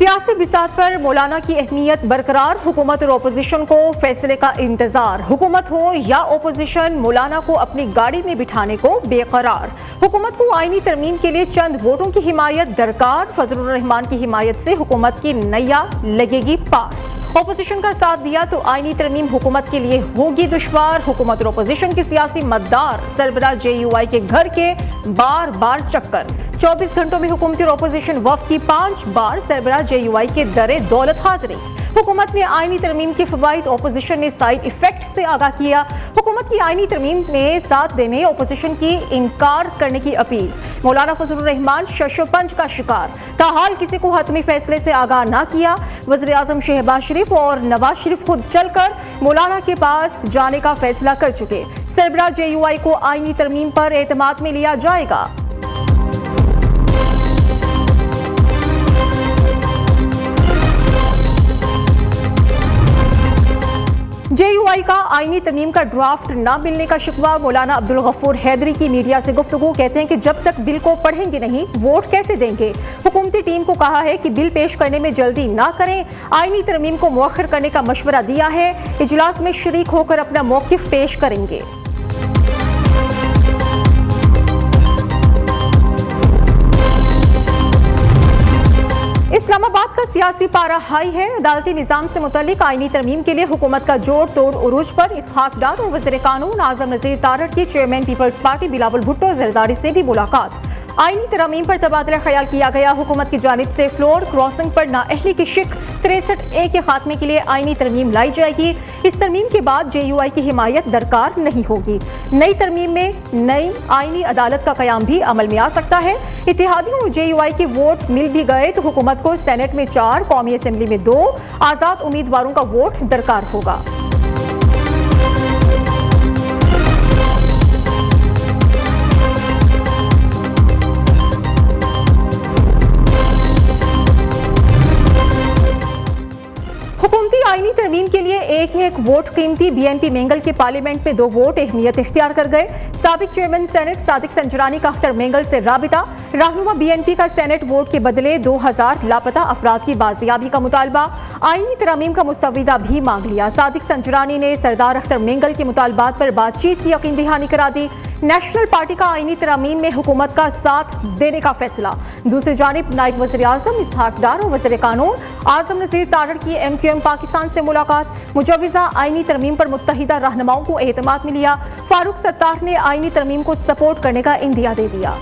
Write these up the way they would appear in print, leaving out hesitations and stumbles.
सियासी बिसात पर मौलाना की अहमियत बरकरार, हुकूमत और ओपोजिशन को फैसले का इंतजार। हुकूमत हो या ओपोजिशन, मौलाना को अपनी गाड़ी में बिठाने को बेकरार। हुकूमत को आईनी तरमीम के लिए चंद वोटों की हिमायत दरकार। फजलुर रहमान की हिमायत से हुकूमत की नैया लगेगी पार। ओपोजिशन का साथ दिया तो आईनी तरमीम हुकूमत के लिए होगी दुश्वार। हुकूमत और ओपोजिशन के सियासी मतदार सरबराह JUI के घर के बार बार चक्कर। 24 घंटों में हुकूमती और ओपोजिशन वफ्द की 5 बार सरबराह JUI के दरे दौलत हाजिरी। हुकूमत ने आईनी तरमीम के फवाइद, ओपोजिशन ने साइड इफेक्ट से आगाह किया। हुकूमत की आईनी तरमीम में साथ देने, ओपोजिशन की इनकार करने की अपील। मौलाना फजलुर रहमान शशोपंज का शिकार, ताहाल किसी को हतमी फैसले से आगाह ना किया। वज़ीर आज़म शहबाज शरीफ और नवाज शरीफ खुद चलकर मौलाना के पास जाने का फैसला कर चुके। सरबराह JUI को आईनी तरमीम पर एतमाद में लिया जाएगा। JUI का आईनी तरमीम का ड्राफ्ट ना मिलने का शिकवा। मौलाना अब्दुल गफूर हैदरी की मीडिया से गुफ्तगू, कहते हैं कि जब तक बिल को पढ़ेंगे नहीं, वोट कैसे देंगे। हुकूमती टीम को कहा है कि बिल पेश करने में जल्दी ना करें। आईनी तरमीम को मुअख्खर करने का मशवरा दिया है। इजलास में शरीक होकर अपना मौकिफ पेश करेंगे। इस्लामाबाद का सियासी पारा हाई है। अदालती निजाम से मुतल्लिक आईनी तरमीम के लिए हुकूमत का जोड़ तोड़ उरूज पर। इसहाक डार और वज़ीर कानून आज़म नज़ीर तारड़ की चेयरमैन पीपल्स पार्टी बिलावल भुट्टो जरदारी से भी मुलाकात। आईनी तरमीम पर तबादला ख्याल किया गया। हुकूमत की जानिब से फ्लोर क्रॉसिंग पर नाअहली की शिक 63A के खात्मे के लिए आईनी तरमीम लाई जाएगी। इस तरमीम के बाद JUI की हिमायत दरकार नहीं होगी। नई तरमीम में नई आईनी अदालत का कयाम भी अमल में आ सकता है। इत्तेहादियों और JUI के वोट मिल भी गए तो हुकूमत को सेनेट में 4, कौमी असम्बली में 2 आज़ाद उम्मीदवारों का वोट दरकार होगा। हुकूमती आईनी तरमीम के लिए एक एक वोट कीमती। BNP मेंगल के पार्लियामेंट में 2 वोट अहमियत इख्तियार कर गए। साबिक चेयरमैन सेनेट सादिक संजरानी का अख्तर मेंगल से राबिता। रहनुमा BNP का सेनेट वोट के बदले 2000 लापता अफराद की बाजियाबी का मुतालबा। आईनी तरमीम का मुसविदा भी मांग लिया। सादिक संजरानी ने सरदार अख्तर मेंगल के मुतालबात पर बातचीत की यकीन दहानी करा दी। नेशनल पार्टी का आईनी तरमीम में हुकूमत का साथ देने का फैसला। दूसरी जानिब नायब वज़ीर आज़म इसहाक डार और वज़ीर कानून आज़म नज़ीर तारड़ की MQM पाकिस्तान से मुलाकात। मुजव्विज़ा आईनी तरमीम पर मुत्तहिदा रहनुमाओं को एतमाद में लिया। फारूक सत्तार ने आईनी तरमीम को सपोर्ट करने का इंदिया दे दिया।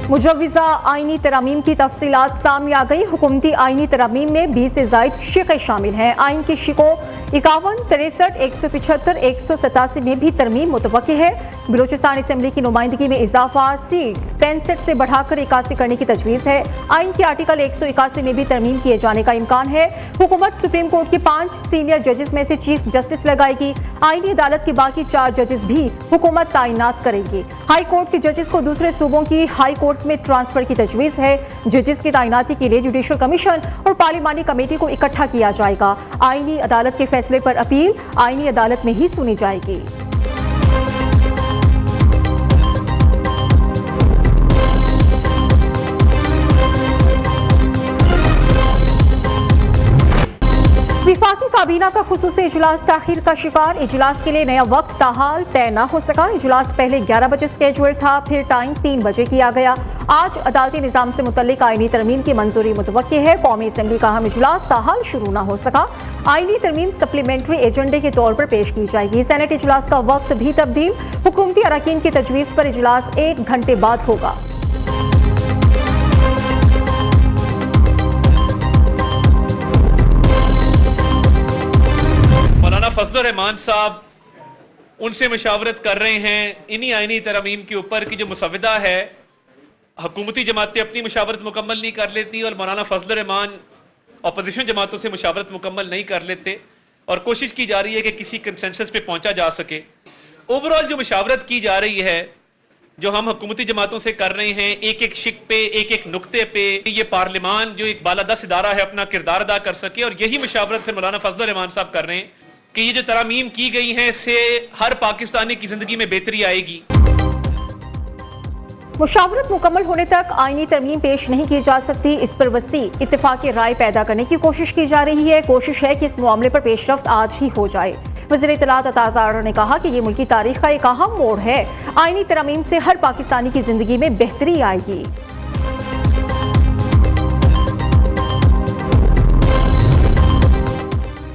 मुजव्विज़ा आईनी तरमीम की तफसीलात सामने आ गई। हुकूमती आईनी तरमीम में 20 से ज़ायद शिक़ें शामिल हैं। आइन की शिकों 51, 63, 175, 187 में भी तरमीम मुतवक्की है। बलूचिस्तान असम्बली की नुमाइंदगी में इजाफा, सीट्स 65 से बढ़ाकर 81 करने की तजवीज़ है। आइन के आर्टिकल 181 में भी तरमीम किए जाने का इम्कान है। हुकूमत सुप्रीम कोर्ट के 5 सीनियर जजेस में से चीफ जस्टिस लगाएगी। आईनी अदालत के बाकी 4 जजेस भी हुकूमत तैनात करेगी। हाई कोर्ट के जजेस को दूसरे सूबों की हाई कोर्ट में ट्रांसफर की तजवीज़ है। जजेस की तैनाती के लिए जुडिशल कमीशन और पार्लिमानी कमेटी को इकट्ठा किया जाएगा। आईनी अदालत के फैसले पर अपील आईनी अदालत में ही सुनी जाएगी। विफाकी काबीना का खुसूसी इजलास ताखीर का शिकार। इजलास के लिए नया वक्त ताहाल तय न हो सका। इजलास पहले 11 बजे स्केड्यूल था, फिर टाइम 3 बजे किया गया। आज अदालती निजाम से मुतल्लिक आईनी तरमीम की मंजूरी मुतवक्की है। कौमी असम्बली का अहम इजलास ताहाल शुरू न हो सका। आईनी तरमीम सप्लीमेंट्री एजेंडे के तौर पर पेश की जाएगी। सेनेट इजलास का वक्त भी तब्दील। हुकूमती अरकान की तजवीज़ पर इजलास 1 घंटे बाद होगा। फजलुर रहमान साहब उनसे मशावरत कर रहे हैं इन्हीं आईनी तरमीम के ऊपर कि जो मुसविदा है, हुकूमती जमातें अपनी मशावरत मुकम्मल नहीं कर लेती और मौलाना फजलुर रहमान अपोजिशन जमातों से मशावरत मुकम्मल नहीं कर लेते और कोशिश की जा रही है कि किसी कंसेंसस पे पहुंचा जा सके। ओवरऑल जो मशावरत की जा रही है जो हम हुकूमती जमातों से कर रहे हैं, एक एक शिक पे, एक एक नुक्ते पे, ये पार्लियामान जो एक बालादस्त इदारा है अपना किरदार अदा कर सके। और यही मशावरत फिर मौलाना फजल रहमान साहब कर रहे हैं कि ये जो तरामीम की गई हैं इससे हर पाकिस्तानी की जिंदगी में बेहतरी आएगी। मुशावरत मुकम्मल होने तक आईनी तरमीम पेश नहीं की जा सकती, इस पर वसी इत्तेफाकी राय पैदा करने की कोशिश की जा रही है। कोशिश है कि इस मामले पर पेशरफ्त आज ही हो जाए। वज़ीर इत्तलात अता ज़ाहरा ने कहा कि ये मुल्की तारीख का एक अहम मोड़ है। आईनी तरमीम से हर पाकिस्तानी की जिंदगी में बेहतरी आएगी।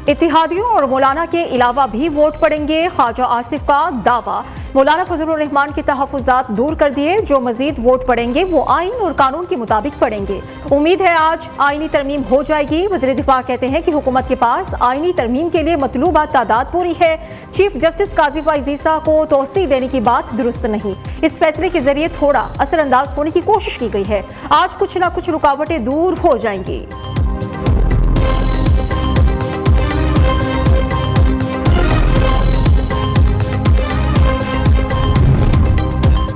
इत्तेहादियों और मौलाना के अलावा भी वोट पड़ेंगे, ख्वाजा आसिफ का दावा। मौलाना फजलुर रहमान के तहफ़्फ़ुज़ात दूर कर दिए, जो मजीद वोट पड़ेंगे वो आइन और कानून के मुताबिक पड़ेंगे। उम्मीद है आज आइनी तरमीम हो जाएगी। वज़ीर दिफा कहते हैं कि हुकूमत के पास आइनी तरमीम के लिए मतलूबा तादाद पूरी है। चीफ जस्टिस काजी फैज़ ईसा को तोसी देने की बात दुरुस्त नहीं। इस फैसले के जरिए थोड़ा असरअंदाज होने की कोशिश की गई है। आज कुछ ना कुछ रुकावटें दूर हो जाएंगी।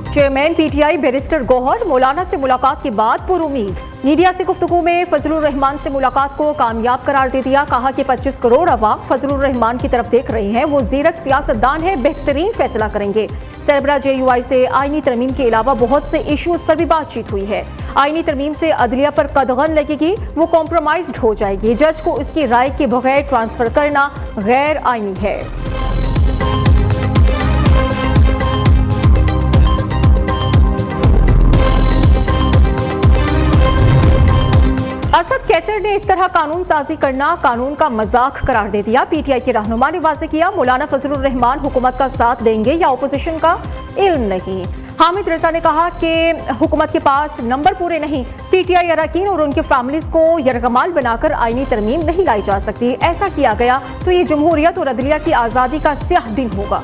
चेयरमैन पीटीआई बैरिस्टर गौहर मौलाना से मुलाकात के बाद पुरुमीद। मीडिया से गुफ्तगू में फजलुर रहमान से मुलाकात को कामयाब करार दे दिया। कहा कि 25 करोड़ अवाम फजलुर रहमान की तरफ देख रहे हैं, वो ज़ीरक सियासतदान है, बेहतरीन फैसला करेंगे। सरबरा JUI से आईनी तरमीम के अलावा बहुत से इश्यूज पर भी बातचीत हुई है। आईनी तरमीम से अदलिया पर कदगन लगेगी, वो कॉम्प्रोमाइज्ड हो जाएगी। जज को इसकी राय के बगैर ट्रांसफर करना गैर आईनी है। असद कैसर ने इस तरह कानून साजी करना कानून का मजाक करार दे दिया। पीटीआई के रहनुमा ने वाज़ेह किया, मौलाना फजलुर रहमान हुकूमत का साथ देंगे या ओपोजिशन का इल्म नहीं। हामिद रजा ने कहा कि हुकूमत के पास नंबर पूरे नहीं, पीटीआई अरकान और उनके फैमिलीज को यरगमाल बनाकर आईनी तरमीम नहीं लाई जा सकती। ऐसा किया गया तो ये जमहूरियत और अदलिया की आज़ादी का स्याह दिन होगा।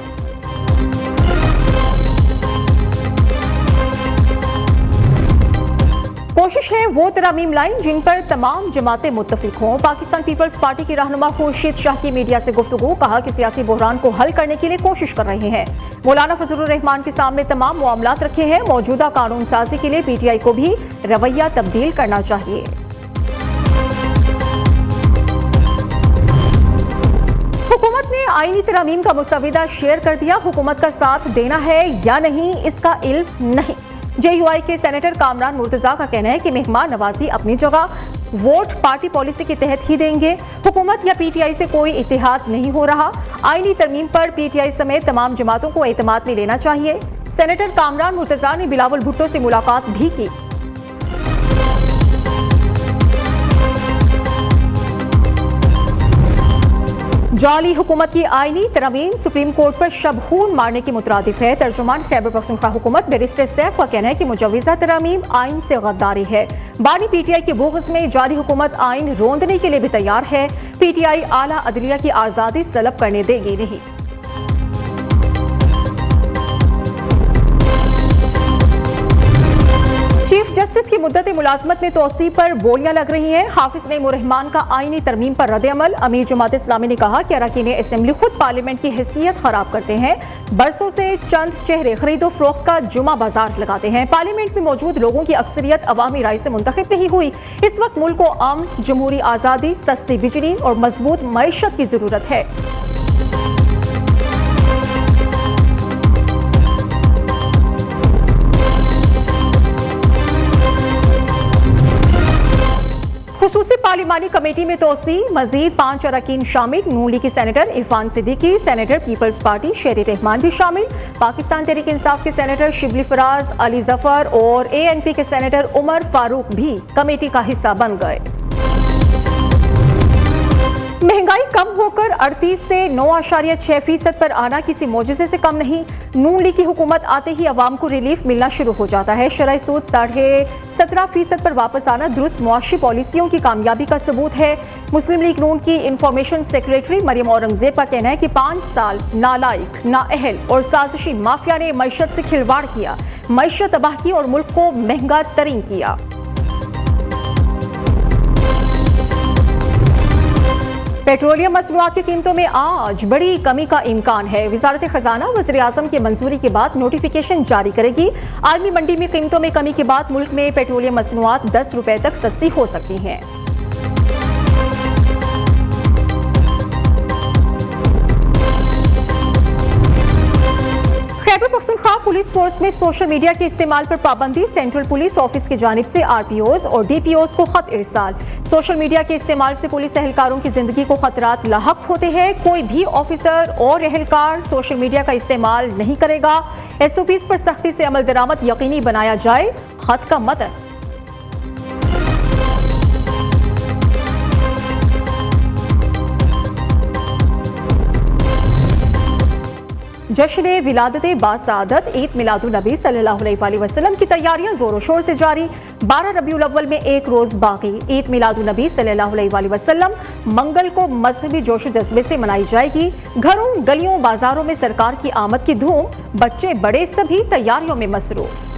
कोशिश है वो तरामीम लाइन जिन पर तमाम जमातें मुत्तफिक हों। पाकिस्तान पीपल्स पार्टी की रहनुमा खुर्शीद शाह की मीडिया से गुफ्तगू। कहा कि सियासी बहरान को हल करने के लिए कोशिश कर रहे हैं। मौलाना फजलुर रहमान के सामने तमाम मामलात रखे हैं। मौजूदा कानून साजी के लिए पीटीआई को भी रवैया तब्दील करना चाहिए। हुकूमत ने आईनी तरामीम का मुसविदा शेयर कर दिया। हुकूमत का साथ देना है या नहीं इसका इल्म नहीं। JUI के सेनेटर कामरान मुर्तजा का कहना है कि मेहमान नवाजी अपनी जगह, वोट पार्टी पॉलिसी के तहत ही देंगे। हुकूमत या पीटीआई से कोई इत्तेहाद नहीं हो रहा। आईनी तरमीम पर पीटीआई समेत तमाम जमातों को एतमाद में लेना चाहिए। सेनेटर कामरान मुर्तजा ने बिलावल भुट्टो से मुलाकात भी की। जाली हुकूमत की आईनी तरमीम सुप्रीम कोर्ट पर शबहून मारने की मुतरादिफ है। तर्जुमान खैबर पख्तूनख्वा हुकूमत बैरिस्टर सैफ का कहना है कि मुजव्विज़ा तरमीम आइन से गद्दारी है। बानी पीटीआई के बोगस में जाली हुकूमत आइन रोंदने के लिए भी तैयार है। पीटीआई आला अदलिया की आज़ादी सलब करने देगी नहीं। चीफ जस्टिस की मुद्दत मुलाजमत में तोसी पर बोलियां लग रही हैं। हाफिज नईम रहमान का आईनी तरमीम पर रद्द-ए-अमल। अमीर जमात इस्लामी ने कहा कि अरकान असेंबली खुद पार्लियामेंट की हैसियत खराब करते हैं। बरसों से चंद चेहरे खरीदो फरोख्त का जुमा बाजार लगाते हैं। पार्लियामेंट में मौजूद लोगों की अक्सरियत अवामी राय से मुंतखब नहीं हुई। इस वक्त मुल्क को अमन, जमहूरी आज़ादी, सस्ती बिजली और मजबूत मईशत की जरूरत है। खुसूसी पार्लिमानी कमेटी में तोसी, मजीद 5 अरकान शामिल। नून लीग की सेनेटर इरफान सिद्दीकी, सेनेटर पीपल्स पार्टी शेर रहमान भी शामिल। पाकिस्तान तहरीक इंसाफ के सेनेटर शिबली फराज, अली जफर और ANP के सेनेटर उमर फारूक भी कमेटी का हिस्सा बन गए। महंगाई कम होकर 38 से 9.6% पर आना किसी मोजज़े से कम नहीं। नून लीग की हुकूमत आते ही अवाम को रिलीफ मिलना शुरू हो जाता है। शरह सूद 17.5% पर वापस आना दुरुस्त मुआशी पॉलिसियों की कामयाबी का सबूत है। मुस्लिम लीग नून की इंफॉर्मेशन सेक्रेटरी मरियम औरंगजेब का कहना है कि 5 साल नालायक, नाअहल और साजिशी माफिया ने मईशत से खिलवाड़ किया, मईशत तबाह की और मुल्क को महंगा तरीन किया। पेट्रोलियम मसनूआत की कीमतों में आज बड़ी कमी का इम्कान है। वजारत खजाना वज़ीर-ए-आज़म की मंजूरी के बाद नोटिफिकेशन जारी करेगी। आलमी मंडी में कीमतों में कमी के बाद मुल्क में पेट्रोलियम मसनूआत 10 रुपए तक सस्ती हो सकती हैं। खैबर पख्तूनख्वा पुलिस फोर्स में सोशल मीडिया के इस्तेमाल पर पाबंदी। सेंट्रल पुलिस ऑफिस की जानिब से आरपीओज और डीपीओज को खत इरसाल। सोशल मीडिया के इस्तेमाल से पुलिस एहलकारों की जिंदगी को खतरात लाहक होते हैं। कोई भी ऑफिसर और एहलकार सोशल मीडिया का इस्तेमाल नहीं करेगा। एसओपीज पर सख्ती से अमल दरामद यकीनी बनाया जाए। खत का मतन। जश्न विलादत बासादत ईद मिलादुन नबी सल्लल्लाहु अलैहि वसल्लम की तैयारियां जोरों शोर से जारी। 12 रबीउल अव्वल में एक रोज बाकी। ईद मिलादुन नबी सल्लल्लाहु अलैहि वसल्लम मंगल को मजहबी जोश जज्बे से मनाई जाएगी। घरों गलियों बाजारों में सरकार की आमद की धूम। बच्चे बड़े सभी तैयारियों में मसरूफ।